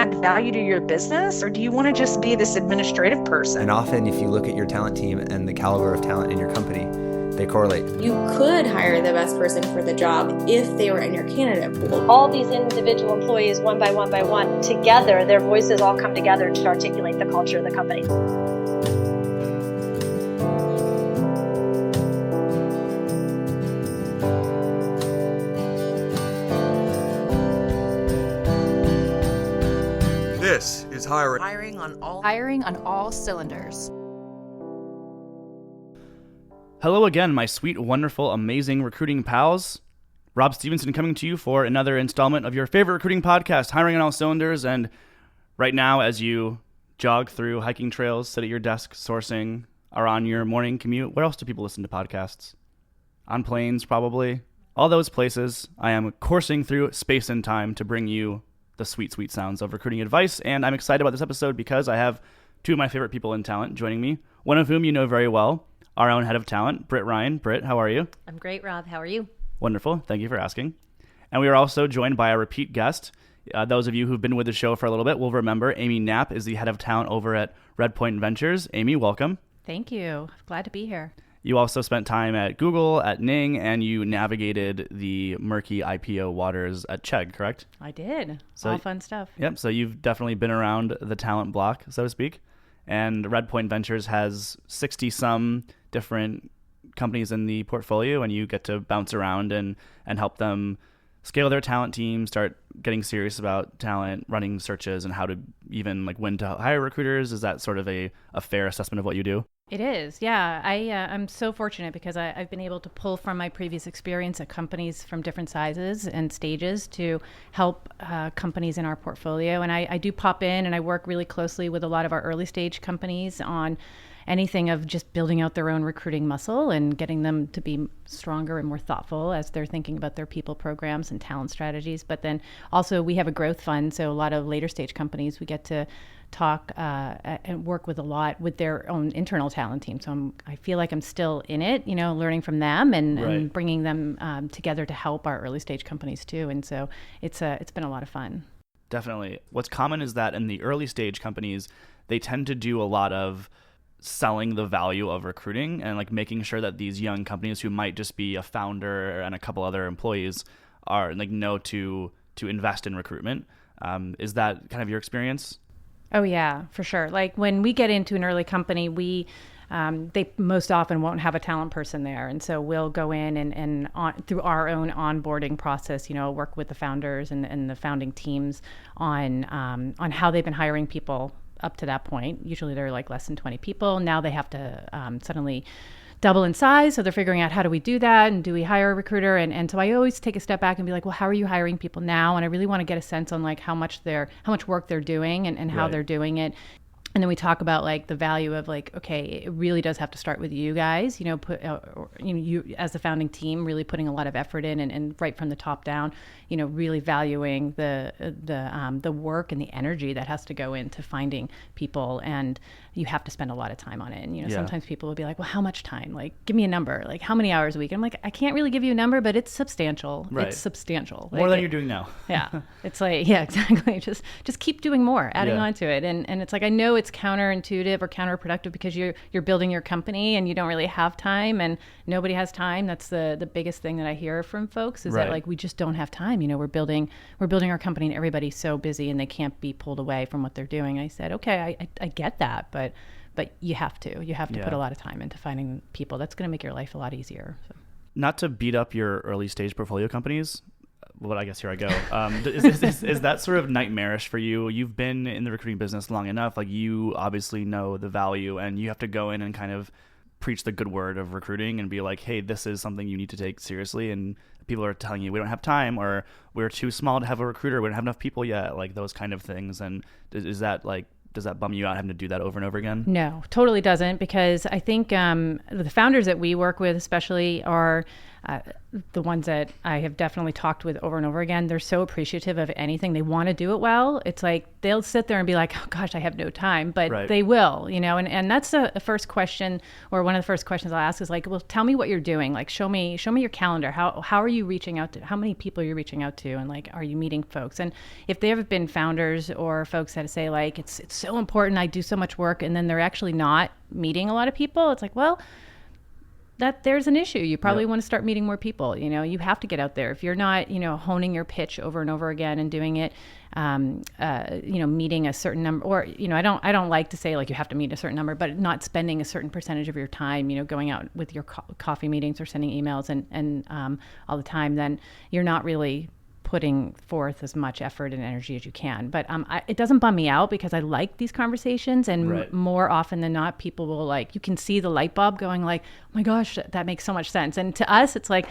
add value to your business, or do you want to just be this administrative person? And often, if you look at your talent team and the caliber of talent in your company, they correlate. You could hire the best person for the job if they were in your candidate pool. All these individual employees, one by one, together, their voices all come together to articulate the culture of the company. This is hiring. Hiring on all cylinders. Hello again, my sweet, wonderful, amazing recruiting pals. Rob Stevenson coming to you for another installment of your favorite recruiting podcast, Hiring on All Cylinders. And right now, as you jog through hiking trails, sit at your desk sourcing, are on your morning commute, where else do people listen to podcasts? On planes, probably. All those places, I am coursing through space and time to bring you the sweet, sweet sounds of recruiting advice. And I'm excited about this episode because I have two of my favorite people in talent joining me, one of whom you know very well, our own head of talent, Britt Ryan. Britt, how are you? I'm great, Rob. How are you? Wonderful. Thank you for asking. And we are also joined by a repeat guest. Those of you who've been with the show for a little bit will remember Amy Knapp is the head of talent over at Redpoint Ventures. Amy, welcome. Thank you. Glad to be here. You also spent time at Google, at Ning, and you navigated the murky IPO waters at Chegg, correct? I did. So, all fun stuff. Yep. So you've definitely been around the talent block, so to speak. And Redpoint Ventures has 60-some different companies in the portfolio, and you get to bounce around and help them scale their talent team, start getting serious about talent, running searches, and how to even when to hire recruiters. Is that sort of a fair assessment of what you do? It is, yeah. I'm so fortunate because I've been able to pull from my previous experience at companies from different sizes and stages to help companies in our portfolio. And I do pop in and I work really closely with a lot of our early stage companies on anything of just building out their own recruiting muscle and getting them to be stronger and more thoughtful as they're thinking about their people programs and talent strategies. But then also we have a growth fund, so a lot of later stage companies we get to talk and work with a lot with their own internal talent team. So I feel like I'm still in it, learning from them and bringing them together to help our early stage companies too. And so it's been a lot of fun. Definitely. What's common is that in the early stage companies, they tend to do a lot of selling the value of recruiting and making sure that these young companies who might just be a founder and a couple other employees are know to invest in recruitment. Is that kind of your experience? Oh yeah, for sure. When we get into an early company, they most often won't have a talent person there. And so we'll go in and through our own onboarding process, work with the founders and the founding teams on how they've been hiring people up to that point. Usually they're less than 20 people. Now they have to suddenly double in size. So they're figuring out, how do we do that? And do we hire a recruiter? And so I always take a step back and be like, well, how are you hiring people now? And I really want to get a sense on how much work they're doing and how they're doing it. And then we talk about the value of okay, it really does have to start with you guys, you as the founding team really putting a lot of effort in and right from the top down, really valuing the work and the energy that has to go into finding people. And you have to spend a lot of time on it. And, sometimes people will be like, well, how much time? Give me a number, how many hours a week? And I'm like, I can't really give you a number, but it's substantial. Right. It's substantial. More than you're doing now. Yeah. It's yeah, exactly. Just keep doing more, adding on to it. And it's I know it's counterintuitive or counterproductive because you're building your company and you don't really have time and nobody has time. That's the biggest thing that I hear from folks is that we just don't have time. We're building our company and everybody's so busy and they can't be pulled away from what they're doing. I said, okay, I get that, but you have to put a lot of time into finding people. That's going to make your life a lot easier. So. Not to beat up your early stage portfolio companies, well, I guess here I go. Is that sort of nightmarish for you? You've been in the recruiting business long enough. You obviously know the value, and you have to go in and kind of preach the good word of recruiting and be like, hey, this is something you need to take seriously. And people are telling you we don't have time, or we're too small to have a recruiter. We don't have enough people yet. Those kind of things. And is that does that bum you out having to do that over and over again? No, totally doesn't, because I think the founders that we work with especially are the ones that I have definitely talked with over and over again, they're so appreciative of anything. They want to do it well. It's like they'll sit there and be like, oh gosh, I have no time, but they will, and that's the first question, or one of the first questions I'll ask is like, well, tell me what you're doing. Like, show me your calendar. How are you reaching out to, how many people are you reaching out to? And like, are you meeting folks? And if they have been founders or folks that say like, it's so important, I do so much work, and then they're actually not meeting a lot of people, it's like, well, that there's an issue. You probably want to start meeting more people. You have to get out there. If you're not, honing your pitch over and over again and doing it, meeting a certain number, or, I don't like to say like you have to meet a certain number, but not spending a certain percentage of your time, going out with your coffee meetings or sending emails and all the time, then you're not really putting forth as much effort and energy as you can. But it doesn't bum me out because I like these conversations, and more often than not, people will you can see the light bulb going like, oh my gosh, that makes so much sense. And to us, it's like,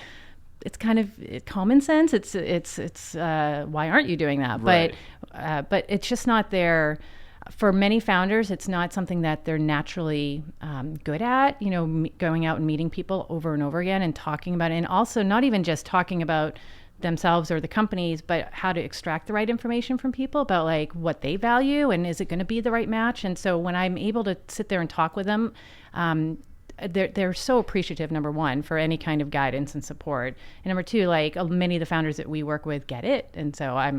it's kind of common sense. It's why aren't you doing that? Right. But it's just not there. For many founders, it's not something that they're naturally good at, going out and meeting people over and over again and talking about it. And also not even just talking about themselves or the companies, but how to extract the right information from people about like what they value and is it going to be the right match. And so when I'm able to sit there and talk with them, they're so appreciative, number one, for any kind of guidance and support, and number two, like many of the founders that we work with get it, and so I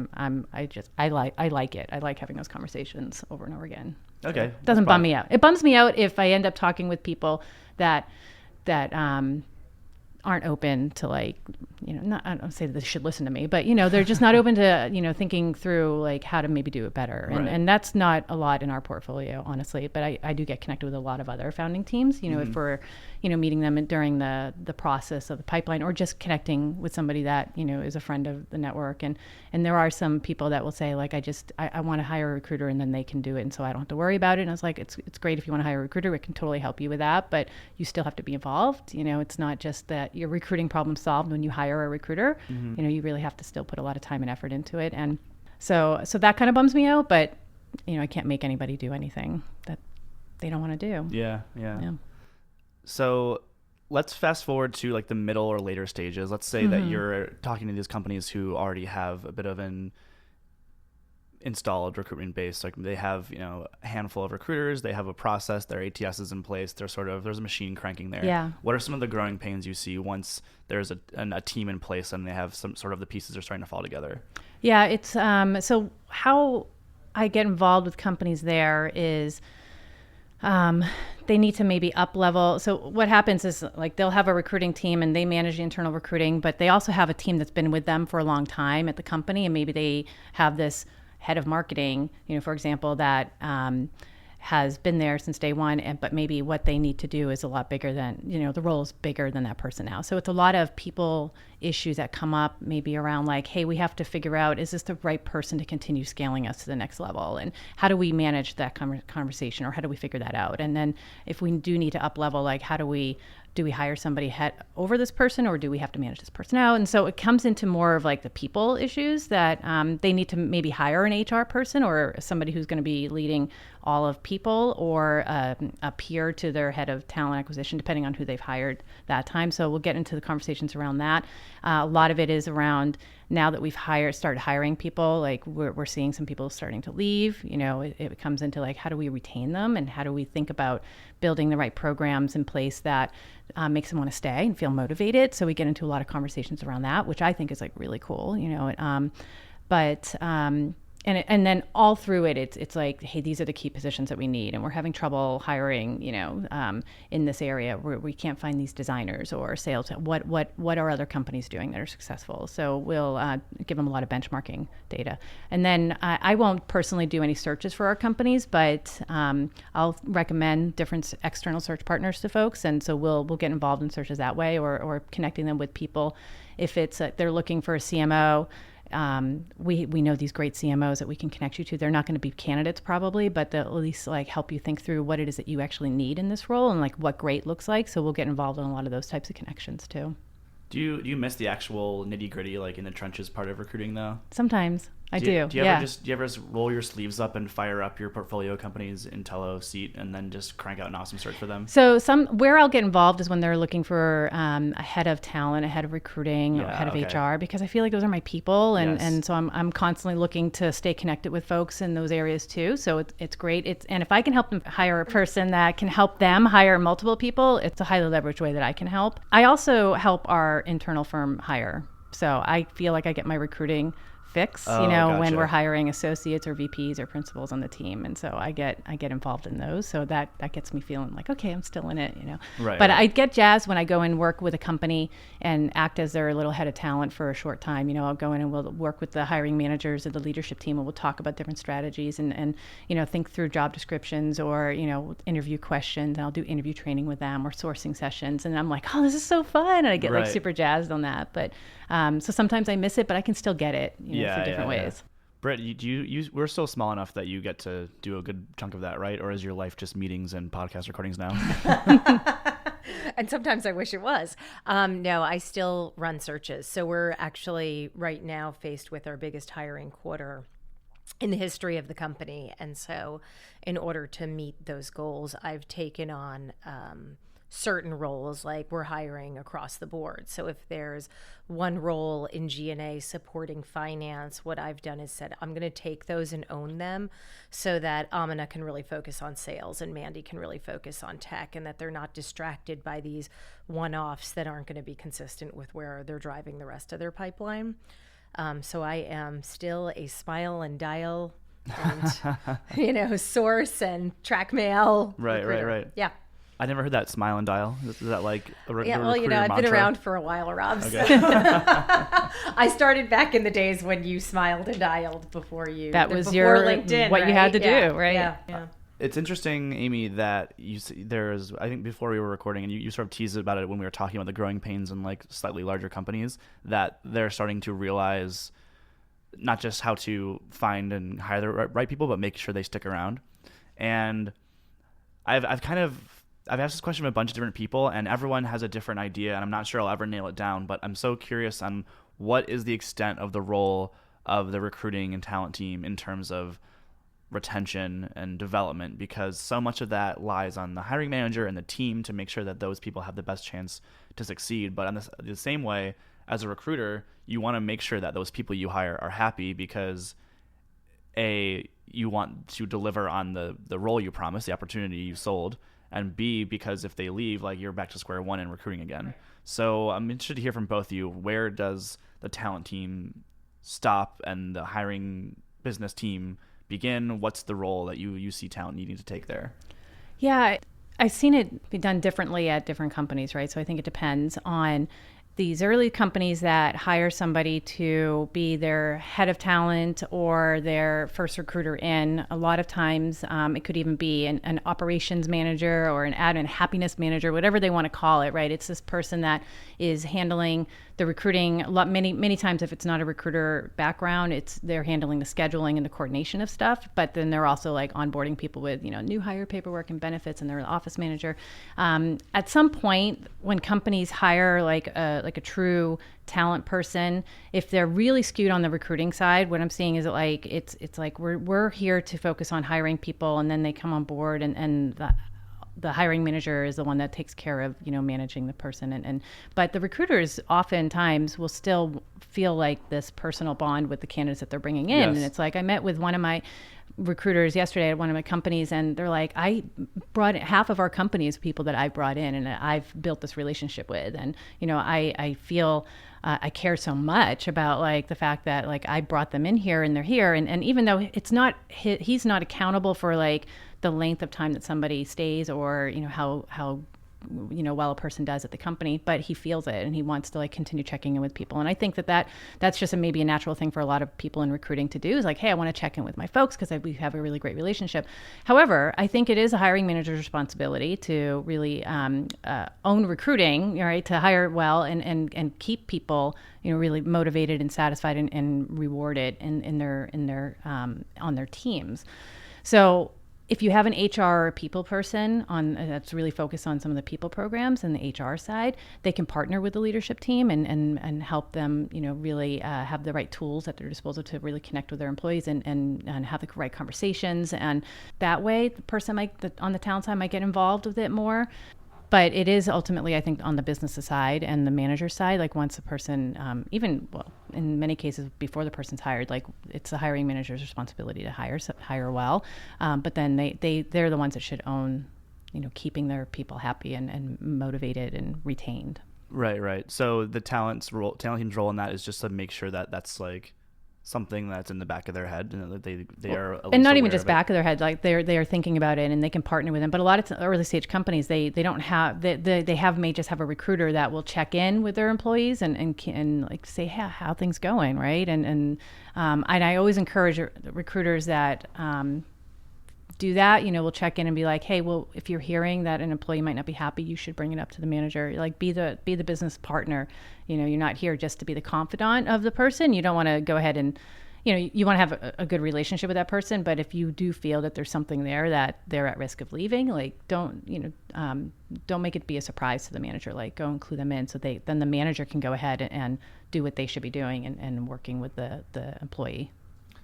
like it. I like having those conversations over and over again. Okay, it doesn't bum me out. It bums me out if I end up talking with people that aren't open to I don't say that they should listen to me, but they're just not open to thinking through like how to maybe do it better. And that's not a lot in our portfolio, honestly, but I do get connected with a lot of other founding teams, if we're meeting them during the process of the pipeline, or just connecting with somebody that is a friend of the network. And there are some people that will say like, I want to hire a recruiter, and then they can do it, and so I don't have to worry about it. And I was like, it's great if you want to hire a recruiter, we can totally help you with that, but you still have to be involved. It's not just that your recruiting problem solved when you hire a recruiter. You really have to still put a lot of time and effort into it. And so that kind of bums me out, but I can't make anybody do anything that they don't want to do. Yeah. So let's fast forward to like the middle or later stages. Let's say that you're talking to these companies who already have a bit of an installed recruitment base. Like they have, a handful of recruiters, they have a process, their ATS is in place, there's a machine cranking there. Yeah. What are some of the growing pains you see once there's a team in place and they have some sort of the pieces are starting to fall together? Yeah, it's so how I get involved with companies there is they need to maybe up level. So what happens is like they'll have a recruiting team and they manage the internal recruiting, but they also have a team that's been with them for a long time at the company, and maybe they have this head of marketing, for example, that has been there since day one, but maybe what they need to do is a lot bigger than, the role is bigger than that person now. So it's a lot of people issues that come up maybe around like, hey, we have to figure out, is this the right person to continue scaling us to the next level? And how do we manage that conversation, or how do we figure that out? And then if we do need to up level, like do we hire somebody head over this person, or do we have to manage this person out? And so it comes into more of like the people issues that they need to maybe hire an HR person or somebody who's going to be leading all of people, or a peer to their head of talent acquisition, depending on who they've hired that time. So we'll get into the conversations around that. A lot of it is around, now that we've started hiring people, like we're seeing some people starting to leave, it comes into like, how do we retain them, and how do we think about building the right programs in place that makes them want to stay and feel motivated. So we get into a lot of conversations around that, which I think is like really cool, And then all through it, it's like, hey, these are the key positions that we need, and we're having trouble hiring, in this area where we can't find these designers or sales. What are other companies doing that are successful? So we'll give them a lot of benchmarking data. And then I won't personally do any searches for our companies, but I'll recommend different external search partners to folks, and so we'll get involved in searches that way, or connecting them with people. If it's they're looking for a CMO. We know these great CMOs that we can connect you to. They're not going to be candidates probably, but they'll at least like help you think through what it is that you actually need in this role, and like what great looks like. So we'll get involved in a lot of those types of connections too. Do you miss the actual nitty gritty, like in the trenches part of recruiting though? Sometimes. I Do you yeah. ever just roll your sleeves up and fire up your portfolio companies in Tello seat and then just crank out an awesome search for them? So where I'll get involved is when they're looking for a head of talent, a head of recruiting, or head of HR, because I feel like those are my people, and so I'm constantly looking to stay connected with folks in those areas too. So it's great. And if I can help them hire a person that can help them hire multiple people, it's a highly leveraged way that I can help. I also help our internal firm hire. So I feel like I get my recruiting fix, Gotcha. when we're hiring associates or VPs or principals on the team. And so I get involved in those. So that gets me feeling like, okay, I'm still in it, Right, but right. I get jazzed when I go and work with a company and act as their little head of talent for a short time. I'll go in and we'll work with the hiring managers and the leadership team, and we'll talk about different strategies and think through job descriptions or, interview questions, and I'll do interview training with them or sourcing sessions. And I'm like, oh, this is so fun. And I get like super jazzed on that. But so sometimes I miss it, but I can still get it through different ways. Britt, we're still small enough that you get to do a good chunk of that, right? Or is your life just meetings and podcast recordings now? And sometimes I wish it was. No, I still run searches. So we're actually right now faced with our biggest hiring quarter in the history of the company. And so in order to meet those goals, I've taken on certain roles, like we're hiring across the board. So if there's one role in G&A supporting finance, what I've done is said, I'm going to take those and own them so that Amina can really focus on sales and Mandy can really focus on tech, and that they're not distracted by these one-offs that aren't going to be consistent with where they're driving the rest of their pipeline. So I am still a smile and dial and, source and track mail. Right. Yeah. I never heard that smile and dial. Is that like a Yeah, well, I've mantra? been around for a while, Rob. Okay. I started back in the days when you smiled and dialed before LinkedIn, what right? you had to Yeah, do, right? Yeah. It's interesting, Amy, that there's, I think before we were recording, and you sort of teased about it when we were talking about the growing pains in like slightly larger companies, that they're starting to realize not just how to find and hire the right people, but make sure they stick around. And I've asked this question of a bunch of different people, and everyone has a different idea, and I'm not sure I'll ever nail it down, but I'm so curious on what is the extent of the role of the recruiting and talent team in terms of retention and development, because so much of that lies on the hiring manager and the team to make sure that those people have the best chance to succeed. But on the same way, as a recruiter, you want to make sure that those people you hire are happy, because A, you want to deliver on the role you promised, the opportunity you sold, and B, because if they leave, like, you're back to square one in recruiting again. So I'm interested to hear from both of you. Where does the talent team stop and the hiring business team begin? What's the role that you see talent needing to take there? Yeah, I've seen it be done differently at different companies, right? So I think it depends on these early companies that hire somebody to be their head of talent or their first recruiter in. A lot of times it could even be an operations manager or an admin happiness manager, whatever they want to call it, right? It's this person that is handling the recruiting. Many times, if it's not a recruiter background, they're handling the scheduling and the coordination of stuff. But then they're also like onboarding people with new hire paperwork and benefits, and they're the office manager. At some point, when companies hire like a true talent person, if they're really skewed on the recruiting side, what I'm seeing is that like it's like we're here to focus on hiring people, and then they come on board, and the hiring manager is the one that takes care of managing the person, but the recruiters oftentimes will still feel like this personal bond with the candidates that they're bringing in. Yes. And it's like, I met with one of my recruiters yesterday at one of my companies, and they're like, I brought half of our company is people that I brought in and I've built this relationship with, and I feel I care so much about like the fact that like I brought them in here and they're here, and even though it's not he's not accountable for like the length of time that somebody stays or how well a person does at the company, but he feels it and he wants to like continue checking in with people. And I think that's just maybe a natural thing for a lot of people in recruiting to do, is like, hey, I want to check in with my folks because we have a really great relationship. However, I think it is a hiring manager's responsibility to really own recruiting, right? To hire well and keep people really motivated and satisfied and rewarded in their on their teams. So if you have an HR or people person that's really focused on some of the people programs and the HR side, they can partner with the leadership team and help them, really have the right tools at their disposal to really connect with their employees and have the right conversations. And that way, the person on the talent side might get involved with it more. But it is ultimately, I think, on the business side and the manager side, like once a person, in many cases before the person's hired, like it's the hiring manager's responsibility to hire well. But then they're the ones that should own, keeping their people happy and motivated and retained. Right. So the talent team's role in that is just to make sure that that's like something that's in the back of their head, and that they are, and not even just back of their head, like they are thinking about it and they can partner with them. But a lot of early stage companies, they don't have may just have a recruiter that will check in with their employees and like say, hey, how things going, right? And I always encourage recruiters that do that. We'll check in and be like, hey, well, if you're hearing that an employee might not be happy, you should bring it up to the manager. Like be the business partner. You're not here just to be the confidant of the person. You don't want to go ahead and, you want to have a good relationship with that person. But if you do feel that there's something there that they're at risk of leaving, like don't make it be a surprise to the manager. Like go include them in so then the manager can go ahead and do what they should be doing and working with the employee.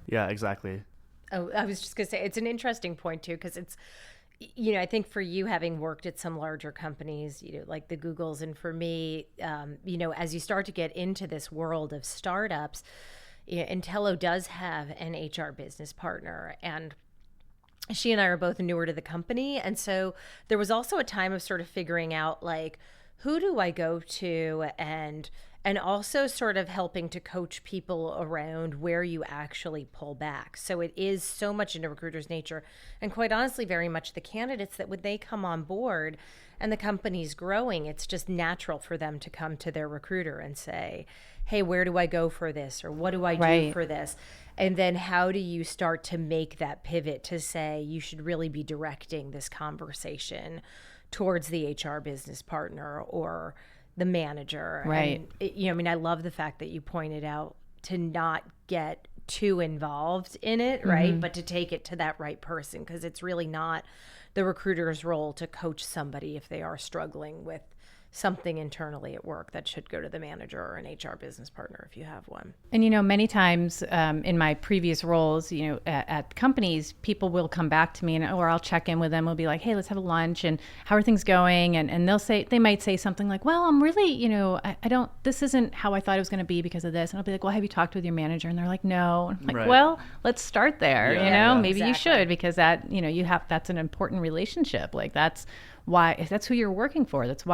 Yeah, exactly. Oh, I was just going to say, it's an interesting point, too, because it's, I think for you, having worked at some larger companies, like the Googles, and for me, as you start to get into this world of startups, Intello does have an HR business partner, and she and I are both newer to the company. And so there was also a time of sort of figuring out, like, who do I go to, and also sort of helping to coach people around where you actually pull back. So it is so much in a recruiter's nature, and quite honestly, very much the candidates, that when they come on board and the company's growing, it's just natural for them to come to their recruiter and say, hey, where do I go for this? Or what do I do for this? And then how do you start to make that pivot to say, you should really be directing this conversation towards the HR business partner or the manager. Right. And, I love the fact that you pointed out to not get too involved in it, right? Mm-hmm. But to take it to that right person, because it's really not the recruiter's role to coach somebody if they are struggling with something internally at work. That should go to the manager or an HR business partner if you have one. And, many times in my previous roles, at companies, people will come back to me or I'll check in with them. We'll be like, hey, let's have a lunch and how are things going? And they might say something like, well, I'm really, this isn't how I thought it was going to be because of this. And I'll be like, well, have you talked with your manager? And they're like, no. And I'm like, well, let's start there. Maybe you should, because that, that's an important relationship. Like that's who you're working for. That's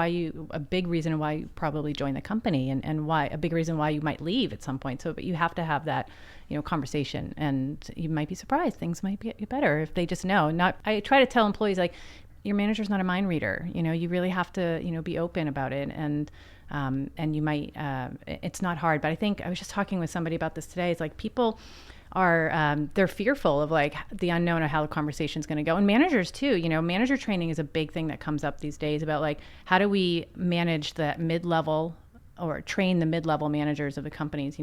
a big reason why you probably join the company, and why a big reason why you might leave at some point. So, but you have to have that, conversation, and you might be surprised. Things might get better if they just know. I try to tell employees, like, your manager's not a mind reader. You really have to, be open about it. And you might, it's not hard, but I think I was just talking with somebody about this today. It's like people are they're fearful of like the unknown of how the conversation is going to go, and managers too. Manager training is a big thing that comes up these days about like how do we manage the mid-level or train the mid-level managers of the companies.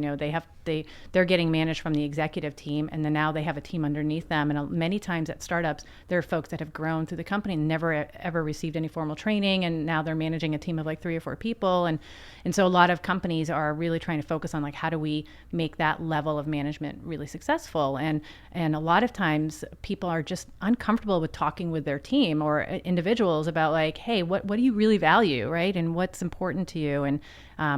They're getting managed from the executive team, and then now they have a team underneath them. And many times at startups, there are folks that have grown through the company and never ever received any formal training, and now they're managing a team of like 3 or 4 people. And so a lot of companies are really trying to focus on like how do we make that level of management really successful. And a lot of times people are just uncomfortable with talking with their team or individuals about like, hey, what do you really value, right? And what's important to you, and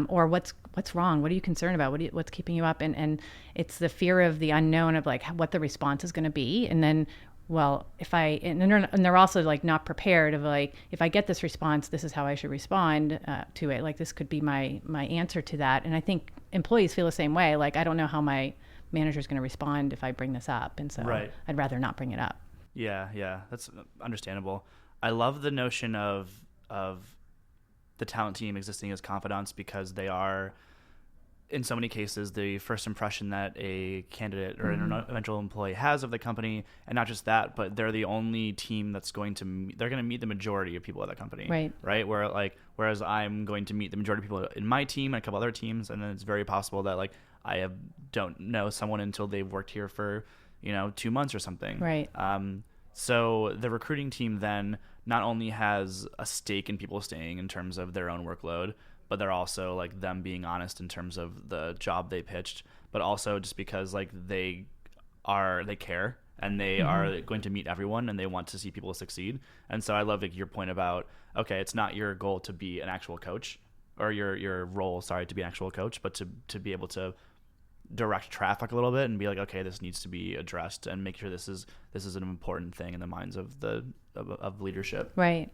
or what's wrong? What are you concerned about? What's keeping you up? And it's the fear of the unknown of like what the response is going to be. And then, well, and they're also like not prepared of like, if I get this response, this is how I should respond to it. Like this could be my answer to that. And I think employees feel the same way. Like, I don't know how my manager is going to respond if I bring this up. And so I'd rather not bring it up. Yeah. That's understandable. I love the notion of the talent team existing as confidants, because they are, in so many cases, the first impression that a candidate or an eventual employee has of the company. And not just that, but they're the only team that's going to meet the majority of people at that company. Right. Whereas I'm going to meet the majority of people in my team and a couple other teams. And then it's very possible that like don't know someone until they've worked here for, 2 months or something. Right. So the recruiting team then not only has a stake in people staying in terms of their own workload, but they're also like them being honest in terms of the job they pitched, but also just because like they care and they are going to meet everyone and they want to see people succeed. And so I love like your point about, okay, it's not your goal to be an actual coach, or your role, sorry, to be an actual coach, but to be able to direct traffic a little bit and be like, okay, this needs to be addressed, and make sure this is an important thing in the minds of of leadership. Right.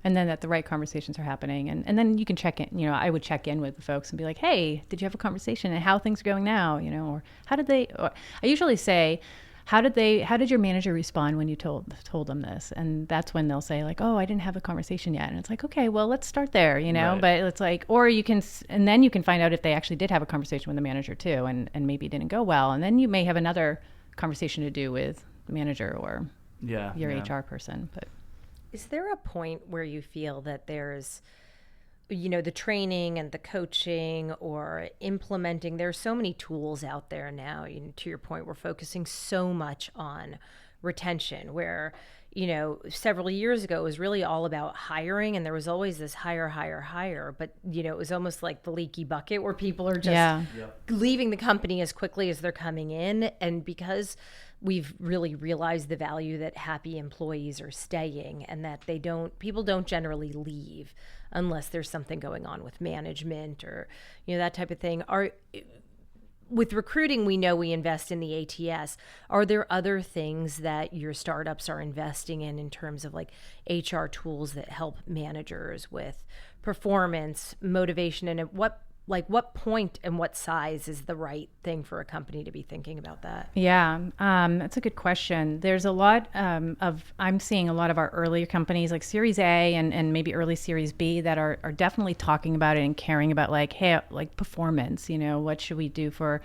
And then that the right conversations are happening. And then you can check in, I would check in with the folks and be like, hey, did you have a conversation, and how things are going now? Or how did they, or I usually say, how did your manager respond when you told them this? And that's when they'll say like, oh, I didn't have a conversation yet. And it's like, okay, well, let's start there, Right. But it's like, or you can, and then you can find out if they actually did have a conversation with the manager too, and maybe it didn't go well. And then you may have another conversation to do with the manager or your HR person. But Is there a point where you feel that there's, the training and the coaching or implementing, there's so many tools out there now, to your point, we're focusing so much on retention, where, several years ago, it was really all about hiring, and there was always this hire, but, it was almost like the leaky bucket where people are just leaving the company as quickly as they're coming in. And because we've really realized the value that happy employees are staying, and that people don't generally leave unless there's something going on with management or, that type of thing. With recruiting, we know we invest in the ATS. Are there other things that your startups are investing in terms of like HR tools that help managers with performance, motivation, and at what point and what size is the right thing for a company to be thinking about that? Yeah, that's a good question. There's a lot I'm seeing a lot of our earlier companies like Series A and maybe early Series B that are definitely talking about it and caring about like, hey, like performance, what should we do for,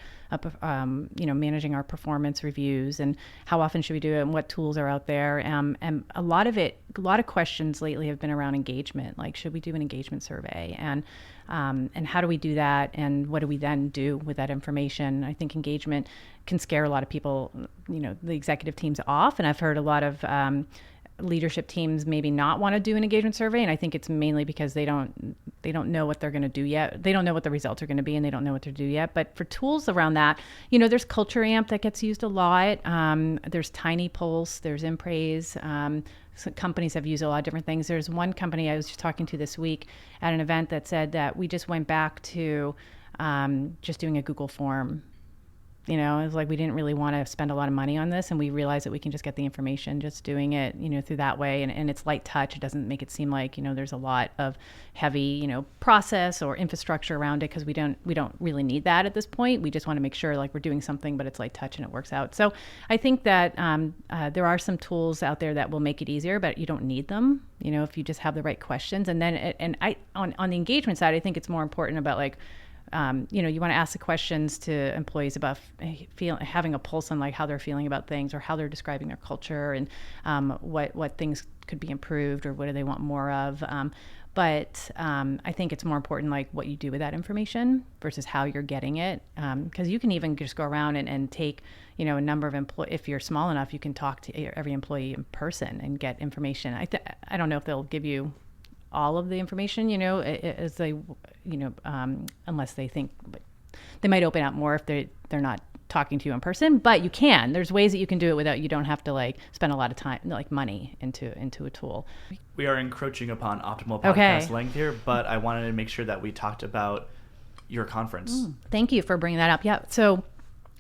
managing our performance reviews, and how often should we do it, and what tools are out there. And a lot of questions lately have been around engagement, like should we do an engagement survey, and how do we do that, and what do we then do with that information? I think engagement can scare a lot of people, the executive teams off, and I've heard a lot of leadership teams maybe not want to do an engagement survey, and I think it's mainly because they don't know what they're going to do yet. They don't know what the results are going to be, and they don't know what to do yet. But for tools around that, there's Culture Amp that gets used a lot. There's Tiny Pulse, there's Impraise. So companies have used a lot of different things. There's one company I was just talking to this week at an event that said that we just went back to just doing a Google form. It was like we didn't really want to spend a lot of money on this, and we realized that we can just get the information just doing it, through that way. And it's light touch. It doesn't make it seem like, there's a lot of heavy, process or infrastructure around it, because we don't really need that at this point. We just want to make sure like we're doing something, but it's light touch and it works out. So I think that there are some tools out there that will make it easier, but you don't need them, if you just have the right questions. And then on the engagement side, I think it's more important about like, you want to ask the questions to employees about having a pulse on like how they're feeling about things, or how they're describing their culture, and what things could be improved, or what do they want more of. But I think it's more important like what you do with that information versus how you're getting it, because you can even just go around and take a number of if you're small enough, you can talk to every employee in person and get information. I don't know if they'll give you all of the information, as they, unless they think, but they might open up more if they're not talking to you in person. But you can. There's ways that you can do it without. You don't have to like spend a lot of time, like money, into a tool. We are encroaching upon optimal podcast length here, but I wanted to make sure that we talked about your conference. Thank you for bringing that up. Yeah. So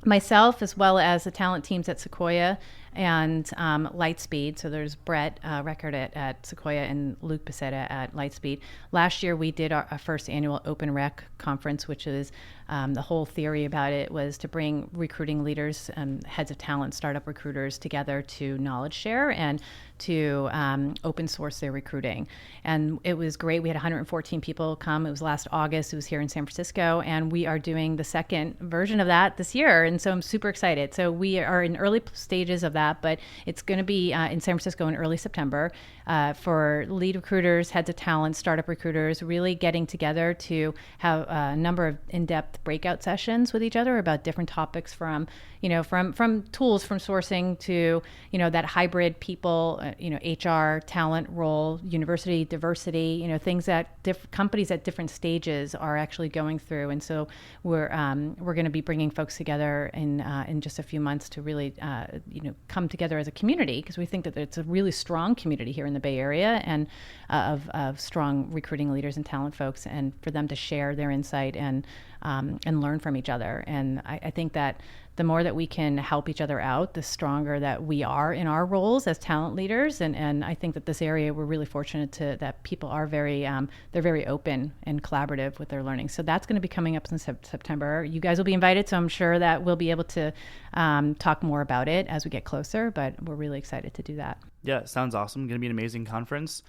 myself, as well as the talent teams at Sequoia and Lightspeed. So there's Brett Record at Sequoia and Luke Pacetta at Lightspeed. Last year we did our first annual Open Rec conference, which is the whole theory about it was to bring recruiting leaders, heads of talent, startup recruiters together to knowledge share and to open source their recruiting. And it was great. We had 114 people come. It was last August. It was here in San Francisco. And we are doing the second version of that this year. And so I'm super excited. So we are in early stages of that that. But it's going to be in San Francisco in early September for lead recruiters, heads of talent, startup recruiters, really getting together to have a number of in-depth breakout sessions with each other about different topics from tools, from sourcing to, that hybrid people, HR, talent role, university diversity, things that companies at different stages are actually going through. And so we're going to be bringing folks together in just a few months to really, come together as a community, because we think that it's a really strong community here in the Bay Area and of strong recruiting leaders and talent folks, and for them to share their insight and learn from each other. And I think that the more that we can help each other out, the stronger that we are in our roles as talent leaders. And I think that this area, we're really fortunate that people are they're very open and collaborative with their learning. So that's going to be coming up in September. You guys will be invited, so I'm sure that we'll be able to talk more about it as we get closer, but we're really excited to do that. Yeah, it sounds awesome. Going to be an amazing conference.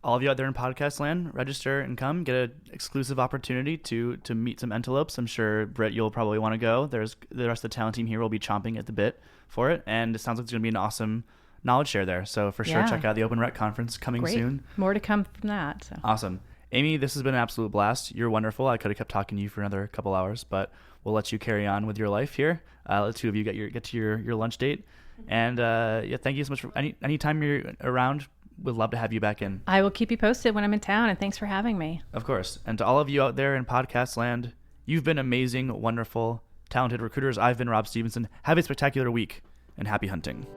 All of you out there in podcast land, register and come. Get an exclusive opportunity to meet some antelopes. I'm sure, Britt, you'll probably want to go. There's the rest of the talent team here will be chomping at the bit for it. And it sounds like it's going to be an awesome knowledge share there. So for sure, check out the Open Rec conference coming soon. More to come from that. So. Awesome. Amy, this has been an absolute blast. You're wonderful. I could have kept talking to you for another couple hours, but we'll let you carry on with your life here. Let the two of you get to your lunch date. And thank you so much for any time you're around. Would love to have you back in. I will keep you posted when I'm in town, and thanks for having me. Of course. And to all of you out there in podcast land, you've been amazing, wonderful, talented recruiters. I've been Rob Stevenson. Have a spectacular week, and happy hunting.